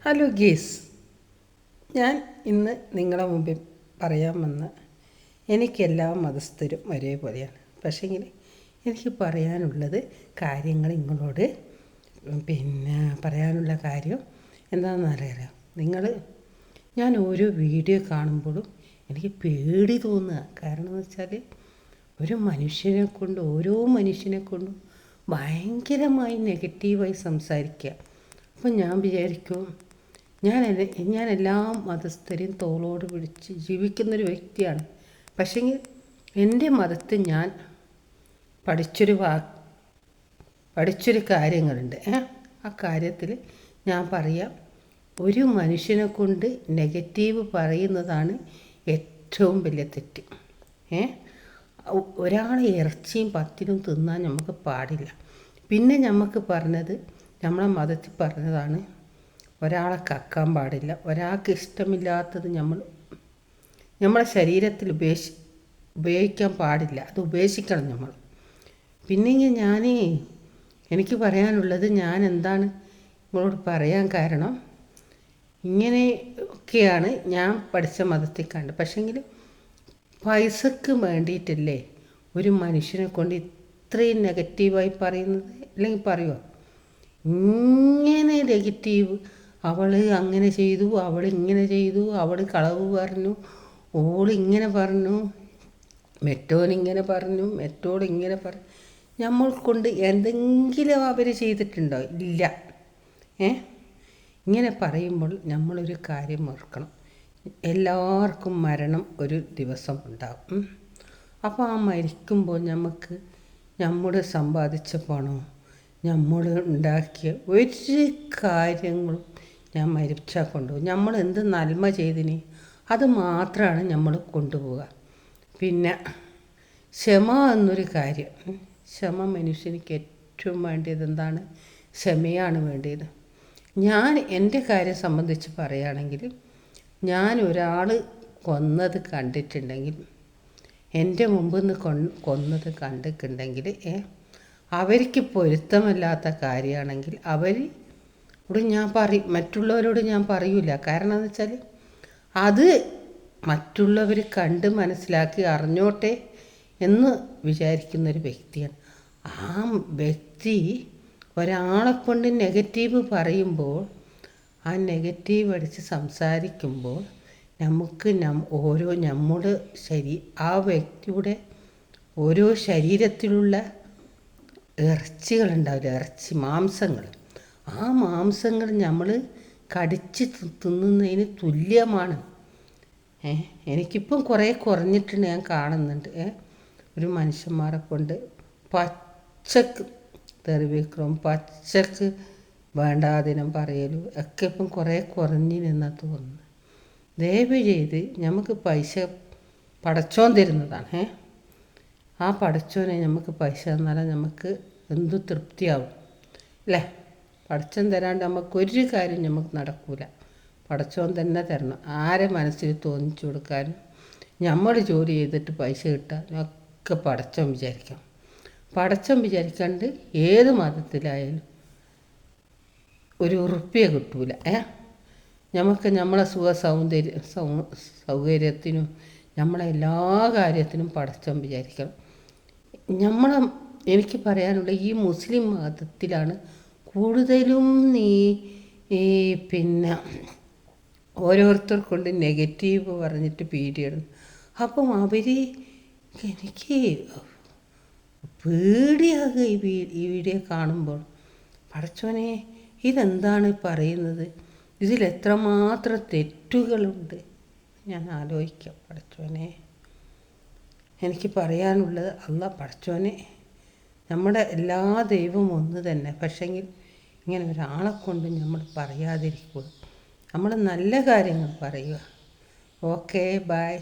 Hello ഗീസ്, ഞാൻ ഇന്ന് നിങ്ങളെ മുമ്പിൽ പറയാൻ വന്ന എനിക്കെല്ലാ മതസ്ഥരും ഒരേപോലെയാണ്. പക്ഷേങ്കിൽ എനിക്ക് പറയാനുള്ളത് കാര്യങ്ങൾ നിങ്ങളോട് പറയാനുള്ള കാര്യം എന്താണെന്ന് അറിയാലോ. ഞാൻ ഓരോ വീഡിയോ കാണുമ്പോഴും എനിക്ക് പേടി തോന്നുക. കാരണം എന്ന് വെച്ചാൽ ഓരോ മനുഷ്യനെ കൊണ്ടും ഭയങ്കരമായി നെഗറ്റീവായി സംസാരിക്കുക. അപ്പം ഞാൻ വിചാരിക്കും, ഞാൻ എല്ലാ മതസ്ഥരെയും തോളോട് പിടിച്ച് ജീവിക്കുന്നൊരു വ്യക്തിയാണ്. പക്ഷേങ്കിൽ എൻ്റെ മതത്തിൽ ഞാൻ പഠിച്ചൊരു കാര്യങ്ങളുണ്ട്. ആ കാര്യത്തിൽ ഞാൻ പറയാം, ഒരു മനുഷ്യനെ കൊണ്ട് നെഗറ്റീവ് പറയുന്നതാണ് ഏറ്റവും വലിയ തെറ്റ്. ഒരാളെ ഇറച്ചിയും പത്തിനും തിന്നാൻ നമുക്ക് പാടില്ല. പിന്നെ നമുക്ക് പറഞ്ഞത്, നമ്മളെ മതത്തിൽ പറഞ്ഞതാണ്, ഒരാളെ കക്കാൻ പാടില്ല. ഒരാൾക്ക് ഇഷ്ടമില്ലാത്തത് നമ്മളെ ശരീരത്തിൽ ഉപയോഗിക്കാൻ പാടില്ല. അത് ഉപേക്ഷിക്കണം നമ്മൾ. പിന്നെ എനിക്ക് പറയാനുള്ളത്, ഞാൻ എന്താണ് നിങ്ങളോട് പറയാൻ കാരണം, ഇങ്ങനെയൊക്കെയാണ് ഞാൻ പഠിച്ച മതത്തിൽ കണ്ട്. പക്ഷേങ്കിൽ പൈസക്ക് വേണ്ടിയിട്ടല്ലേ ഒരു മനുഷ്യനെ കൊണ്ട് ഇത്രയും നെഗറ്റീവായി പറയുന്നത്? അല്ലെങ്കിൽ പറയുമോ? ഇങ്ങനെ നെഗറ്റീവ്, അവൾ അങ്ങനെ ചെയ്തു, അവൾ ഇങ്ങനെ ചെയ്തു, അവൾ കളവ് പറഞ്ഞു, ഓളിങ്ങനെ പറഞ്ഞു, മറ്റോനിങ്ങനെ പറഞ്ഞു, മറ്റോളിങ്ങനെ പറഞ്ഞു. നമ്മൾ കൊണ്ട് എന്തെങ്കിലും അവർ ചെയ്തിട്ടുണ്ടോ? ഇല്ല. ഇങ്ങനെ പറയുമ്പോൾ നമ്മളൊരു കാര്യം ഓർക്കണം, എല്ലാവർക്കും മരണം ഒരു ദിവസം ഉണ്ടാകും. അപ്പോൾ ആ മരിക്കുമ്പോൾ നമ്മുടെ സമ്പാദിച്ച പണമോ നമ്മൾ ഉണ്ടാക്കിയ ഒരു കാര്യങ്ങളും ഞാൻ മരിച്ചാൽ കൊണ്ടുപോകും. നമ്മൾ എന്ത് നന്മ ചെയ്തിന് അത് മാത്രമാണ് നമ്മൾ കൊണ്ടുപോവുക. പിന്നെ ക്ഷമ എന്നൊരു കാര്യം, ക്ഷമ മനുഷ്യനിക്ക് ഏറ്റവും വേണ്ടിയത് എന്താണ്? ക്ഷമയാണ് വേണ്ടിയത്. ഞാൻ എൻ്റെ കാര്യം സംബന്ധിച്ച് പറയുകയാണെങ്കിൽ, ഞാൻ ഒരാൾ കൊന്നത് കണ്ടിട്ടുണ്ടെങ്കിൽ, എൻ്റെ മുമ്പിൽ നിന്ന് കൊന്നത് കണ്ടിട്ടുണ്ടെങ്കിൽ, അവർക്ക് പൊരുത്തമില്ലാത്ത കാര്യമാണെങ്കിൽ മറ്റുള്ളവരോട് ഞാൻ പറയൂല. കാരണം എന്ന് വെച്ചാൽ അത് മറ്റുള്ളവർ കണ്ട് മനസ്സിലാക്കി അറിഞ്ഞോട്ടെ എന്ന് വിചാരിക്കുന്നൊരു വ്യക്തിയാണ്. ആ വ്യക്തി ഒരാളെ കൊണ്ട് നെഗറ്റീവ് പറയുമ്പോൾ, ആ നെഗറ്റീവ് അടിച്ച് സംസാരിക്കുമ്പോൾ നമുക്ക് ആ വ്യക്തിയുടെ ഓരോ ശരീരത്തിലുള്ള ഇറച്ചി മാംസങ്ങൾ, ആ മാംസങ്ങൾ നമ്മൾ കടിച്ച് തിന്നുന്നതിന് തുല്യമാണ്. എനിക്കിപ്പം കുറേ കുറഞ്ഞിട്ടുണ്ട്, ഞാൻ കാണുന്നുണ്ട്. ഒരു മനുഷ്യന്മാരെ കൊണ്ട് പച്ചക്ക് തെറിവിക്രമം, പച്ചക്ക് വേണ്ടാതിനം പറയലും ഒക്കെ ഇപ്പം കുറേ കുറഞ്ഞു നിന്നാണ് തോന്നുന്നത്. ദയവ് ചെയ്ത് നമുക്ക് പൈസ പടച്ചോൻ തരുന്നതാണ്. ആ പടച്ചോനെ നമുക്ക് പൈസ തന്നാൽ നമുക്ക് എന്തു തൃപ്തിയാവും അല്ലേ? പടച്ചോൻ തരാണ്ട് നമുക്കൊരു കാര്യം നമുക്ക് നടക്കൂല. പടച്ചോൻ തന്നെ തരണം. ആരെ മനസ്സിൽ തോന്നിച്ചു കൊടുക്കാനും നമ്മൾ ജോലി ചെയ്തിട്ട് പൈസ കിട്ടാനൊക്കെ പടച്ചോൻ വിചാരിക്കണം. പടച്ചോൻ വിചാരിക്കാണ്ട് ഏത് മതത്തിലായാലും ഒരു ഉറുപ്പിയ കിട്ടൂല. നമുക്ക് നമ്മളെ സൗകര്യത്തിനും നമ്മളെ എല്ലാ കാര്യത്തിനും പടച്ചോൻ വിചാരിക്കണം. എനിക്ക് പറയാനുള്ള, ഈ മുസ്ലിം മതത്തിലാണ് കൂടുതലും ഓരോരുത്തർ കൊണ്ട് നെഗറ്റീവ് പറഞ്ഞിട്ട് പീഡിയാണ്. അപ്പം എനിക്ക് പേടിയാകുക ഈ വീഡിയോ കാണുമ്പോൾ. പടച്ചോനെ, ഇതെന്താണ് പറയുന്നത്? ഇതിലെത്രമാത്രം തെറ്റുകളുണ്ട് ഞാൻ ആലോചിക്കാം. പടച്ചോനെ, എനിക്ക് പറയാനുള്ളത്, പടച്ചോനെ, നമ്മുടെ എല്ലാ ദൈവവും ഒന്ന് തന്നെ. പക്ഷെങ്കിൽ ഇങ്ങനെ ഒരാളെ കൊണ്ട് നമ്മൾ പറയാതിരിക്കുക, നമ്മൾ നല്ല കാര്യങ്ങൾ പറയുക. Okay, by.